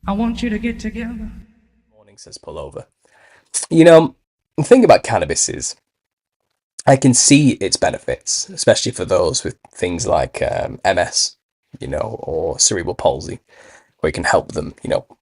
I want you to get together. Morning, says Pullover. You know, the thing about cannabis is I can see its benefits, especially for those with things like MS, or cerebral palsy, where it can help them,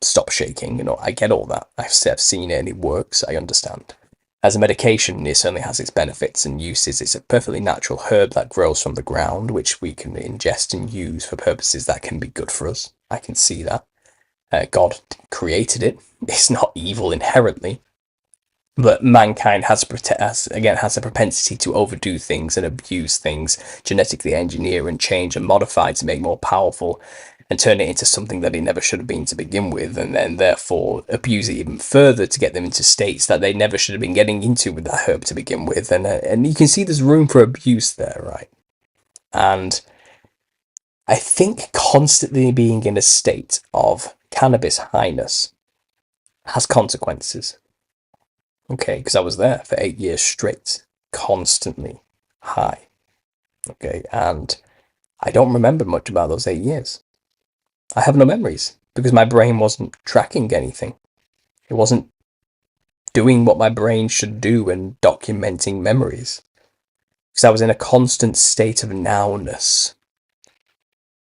stop shaking. I get all that. I've seen it and it works. I understand. As a medication, it certainly has its benefits and uses. It's a perfectly natural herb that grows from the ground, which we can ingest and use for purposes that can be good for us. I can see that. God created it. It's not evil inherently, but mankind has a propensity to overdo things and abuse things, genetically engineer and change and modify to make more powerful, and turn it into something that it never should have been to begin with, and then therefore abuse it even further to get them into states that they never should have been getting into with that herb to begin with. And you can see there's room for abuse there, right? And I think constantly being in a state of cannabis highness has consequences. Okay, because I was there for 8 years straight, constantly high. Okay, and I don't remember much about those 8 years. I have no memories because my brain wasn't tracking anything. It wasn't doing what my brain should do and documenting memories. Because I was in a constant state of nowness.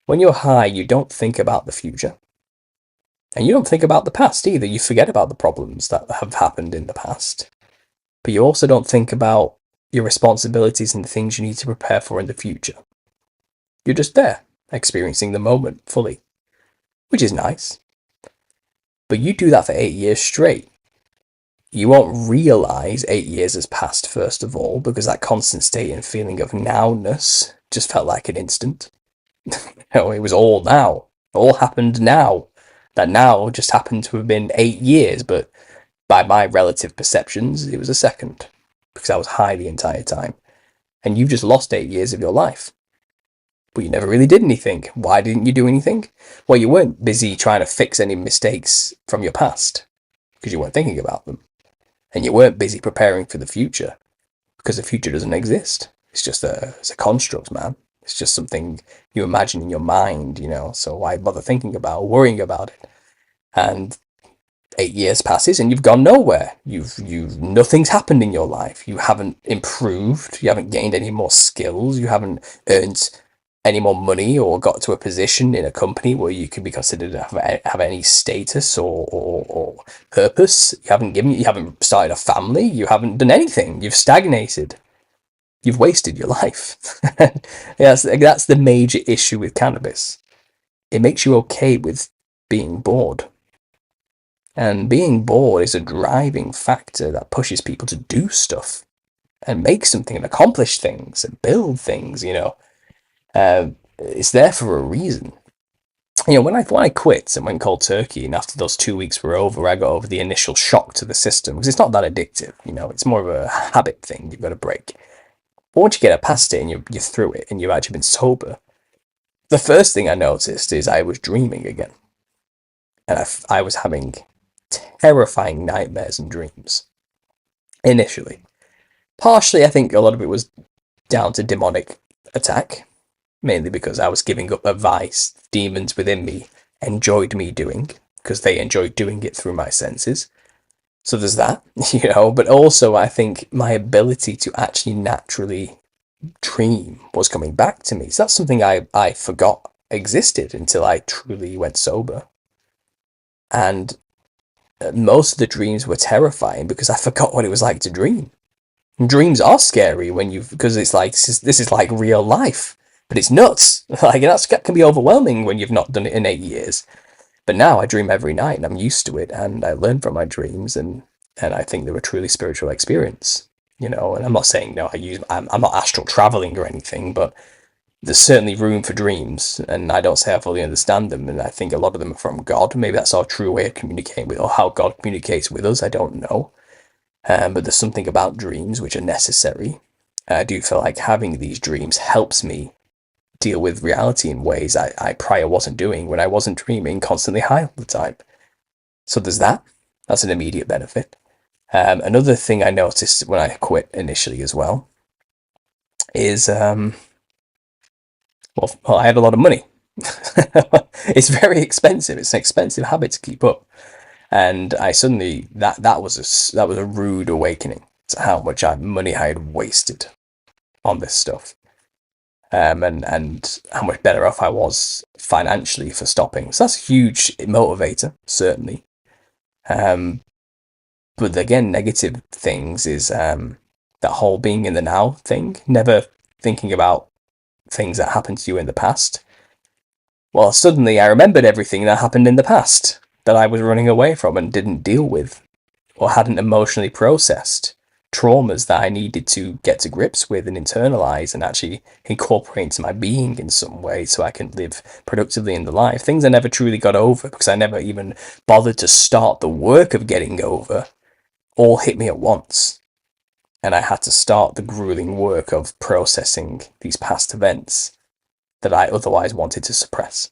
When you're high, you don't think about the future. And you don't think about the past either. You forget about the problems that have happened in the past. But you also don't think about your responsibilities and the things you need to prepare for in the future. You're just there, experiencing the moment fully, which is nice. But you do that for 8 years straight. You won't realize 8 years has passed, first of all, because that constant state and feeling of nowness just felt like an instant. It was all now. It all happened now. That now just happened to have been 8 years, but by my relative perceptions, it was a second, because I was high the entire time. And you've just lost 8 years of your life. But you never really did anything. Why didn't you do anything? Well, you weren't busy trying to fix any mistakes from your past, because you weren't thinking about them. And you weren't busy preparing for the future, because the future doesn't exist. It's a construct, man. It's just something you imagine in your mind, so why bother thinking about or worrying about it? And 8 years passes and you've gone nowhere. Nothing's happened in your life. You haven't improved. You haven't gained any more skills. You haven't earned any more money or got to a position in a company where you can be considered to have any status or purpose. You haven't started a family. You haven't done anything. You've stagnated. You've wasted your life. Yes, that's the major issue with cannabis. It makes you okay with being bored. And being bored is a driving factor that pushes people to do stuff and make something and accomplish things and build things. It's there for a reason. When I quit and went cold turkey, and after those 2 weeks were over, I got over the initial shock to the system because it's not that addictive. It's more of a habit thing you've got to break. But once you get past it and you're through it and you've actually been sober, the first thing I noticed is I was dreaming again, and I was having terrifying nightmares and dreams initially. Partially, I think a lot of it was down to demonic attack, mainly because I was giving up advice demons within me enjoyed me doing, because they enjoyed doing it through my senses. So there's that, but also I think my ability to actually naturally dream was coming back to me. So that's something I forgot existed until I truly went sober. And most of the dreams were terrifying because I forgot what it was like to dream. Dreams are scary because it's like this is like real life, but it's nuts. Like that can be overwhelming when you've not done it in 8 years. But now I dream every night and I'm used to it, and I learn from my dreams, and I think they're a truly spiritual experience. And I'm not saying I'm not astral traveling or anything, but there's certainly room for dreams, and I don't say I fully understand them, and I think a lot of them are from God. Maybe that's our true way of communicating with, or how God communicates with us. I don't know. But there's something about dreams which are necessary. I do feel like having these dreams helps me deal with reality in ways I prior wasn't doing when I wasn't dreaming constantly high all the time. So there's that. That's an immediate benefit. Another thing I noticed when I quit initially as well is, well, I had a lot of money. It's very expensive. It's an expensive habit to keep up. And I suddenly that was a rude awakening to how much money I had wasted on this stuff, and how much better off I was financially for stopping. So that's a huge motivator, certainly. Um, but again, negative things is that whole being in the now thing, never thinking about things that happened to you in the past. Well, suddenly I remembered everything that happened in the past that I was running away from and didn't deal with, or hadn't emotionally processed. Traumas that I needed to get to grips with and internalize and actually incorporate into my being in some way so I can live productively in the life. Things I never truly got over because I never even bothered to start the work of getting over, all hit me at once. And I had to start the grueling work of processing these past events that I otherwise wanted to suppress.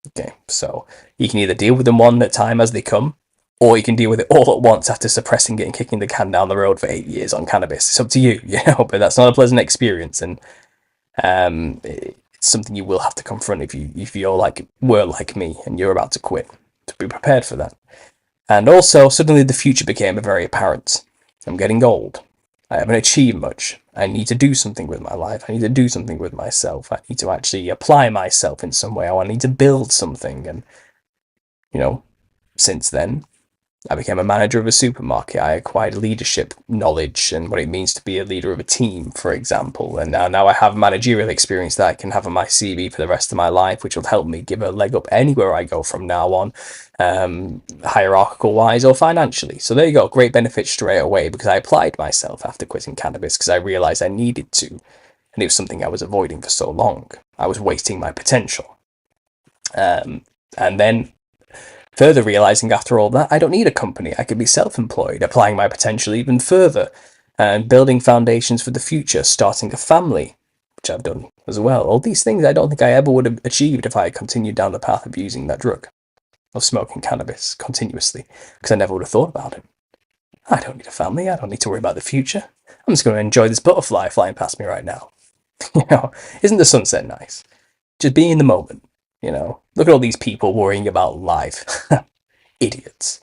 Okay, so you can either deal with them one at a time as they come, or you can deal with it all at once after suppressing it and kicking the can down the road for 8 years on cannabis. It's up to you, but that's not a pleasant experience, and it's something you will have to confront if you're were like me and you're about to quit. To be prepared for that. And also, suddenly the future became very apparent. I'm getting old. I haven't achieved much. I need to do something with my life. I need to do something with myself. I need to actually apply myself in some way. I need to build something. And, you know, since then, I became a manager of a supermarket. I acquired leadership knowledge and what it means to be a leader of a team, for example. And now I have managerial experience that I can have on my CV for the rest of my life, which will help me give a leg up anywhere I go from now on, hierarchical wise or financially. So there you go, great benefits straight away because I applied myself after quitting cannabis because I realized I needed to. And it was something I was avoiding for so long. I was wasting my potential. And then further realizing after all that, I don't need a company. I could be self-employed, applying my potential even further, and building foundations for the future, starting a family, which I've done as well. All these things I don't think I ever would have achieved if I had continued down the path of using that drug, of smoking cannabis continuously, because I never would have thought about it. I don't need a family. I don't need to worry about the future. I'm just going to enjoy this butterfly flying past me right now. Isn't the sunset nice? Just be in the moment. Look at all these people worrying about life. Idiots.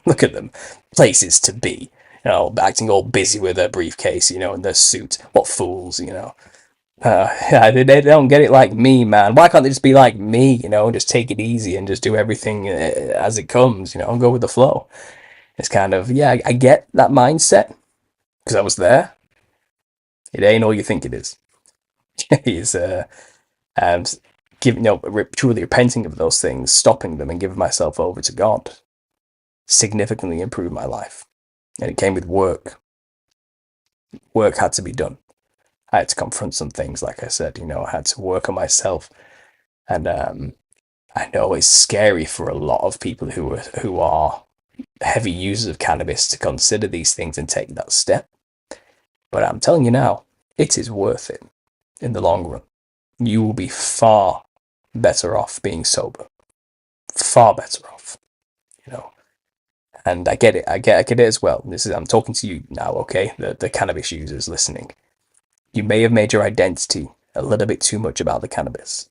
Look at them. Places to be. Acting all busy with their briefcase, and their suit. What fools. They don't get it like me, man. Why can't they just be like me, just take it easy and just do everything as it comes, and go with the flow. It's kind of, yeah, I get that mindset because I was there. It ain't all you think it is. It's, um, truly repenting of those things, stopping them and giving myself over to God significantly improved my life. And it came with work. Work had to be done. I had to confront some things, like I said, I had to work on myself. And I know it's scary for a lot of people who are heavy users of cannabis to consider these things and take that step. But I'm telling you now, it is worth it in the long run. You will be far better off being sober. Far better off, And I get it. I get it as well. I'm talking to you now, okay? The cannabis users listening. You may have made your identity a little bit too much about the cannabis.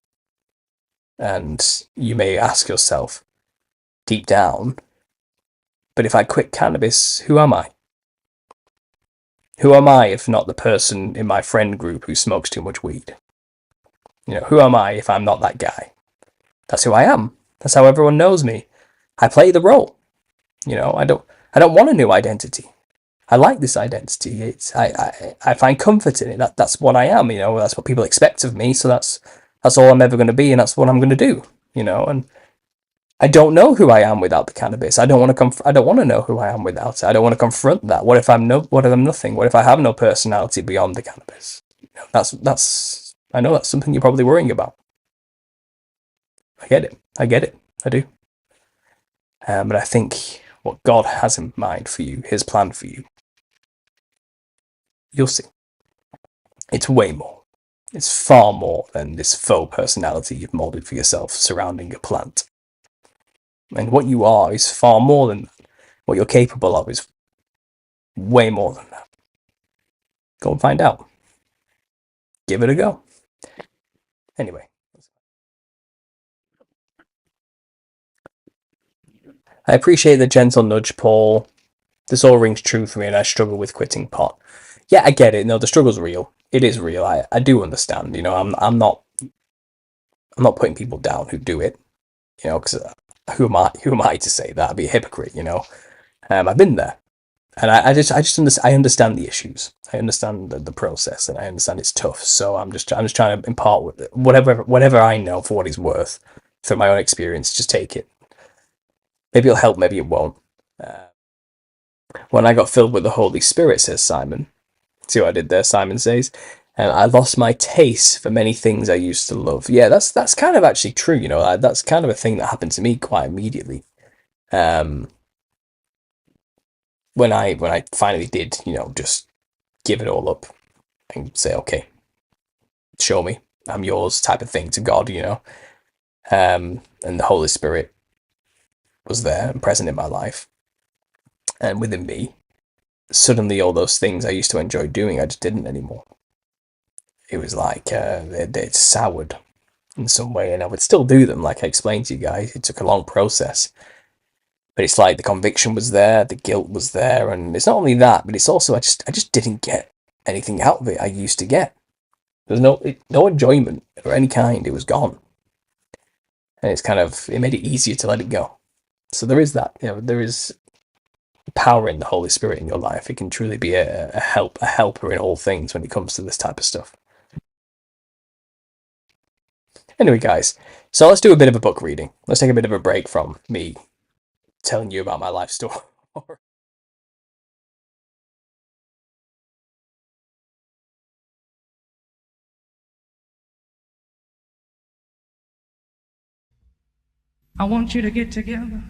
And you may ask yourself, deep down, but if I quit cannabis, who am I? Who am I if not the person in my friend group who smokes too much weed? Who am I if I'm not that guy? That's who I am. That's how everyone knows me. I play the role. I don't want a new identity. I like this identity. I find comfort in it. That's what I am. That's what people expect of me. So that's all I'm ever going to be, and that's what I'm going to do. And I don't know who I am without the cannabis. I don't want to. I don't want to know who I am without it. I don't want to confront that. What if I'm nothing? What if I have no personality beyond the cannabis? That's. I know that's something you're probably worrying about. I get it. I do. But I think what God has in mind for you, His plan for you, you'll see. It's way more. It's far more than this faux personality you've molded for yourself surrounding a plant. And what you are is far more than that. What you're capable of is way more than that. Go and find out. Give it a go. Anyway. I appreciate the gentle nudge, Paul. This all rings true for me, and I struggle with quitting pot. Yeah, I get it. No, the struggle's real. It is real. I do understand. I'm not putting people down who do it. Because who am I to say that? I'd be a hypocrite. I've been there, and I understand the issues. I understand the process, and I understand it's tough. So I'm just trying to impart with it, whatever I know for what it's worth, through my own experience. Just take it. Maybe it'll help. Maybe it won't. Uh, when I got filled with the Holy Spirit, says Simon. See what I did there? Simon says, and I lost my taste for many things I used to love. Yeah, that's kind of actually true. That's kind of a thing that happened to me quite immediately. Um, when I finally did, just give it all up and say, okay, show me, I'm yours, type of thing to God. And the Holy Spirit was there and present in my life and within me. Suddenly, all those things I used to enjoy doing, I just didn't anymore. It was like they'd soured in some way, and I would still do them, like I explained to you guys. It took a long process, but it's like the conviction was there, the guilt was there, and it's not only that, but it's also I just didn't get anything out of it I used to get. There's no enjoyment of any kind. It was gone, and it made it easier to let it go. So there is that. There is power in the Holy Spirit in your life. It can truly be a helper in all things when it comes to this type of stuff. Anyway, guys, so let's do a bit of a book reading. Let's take a bit of a break from me telling you about my life story. I want you to get together.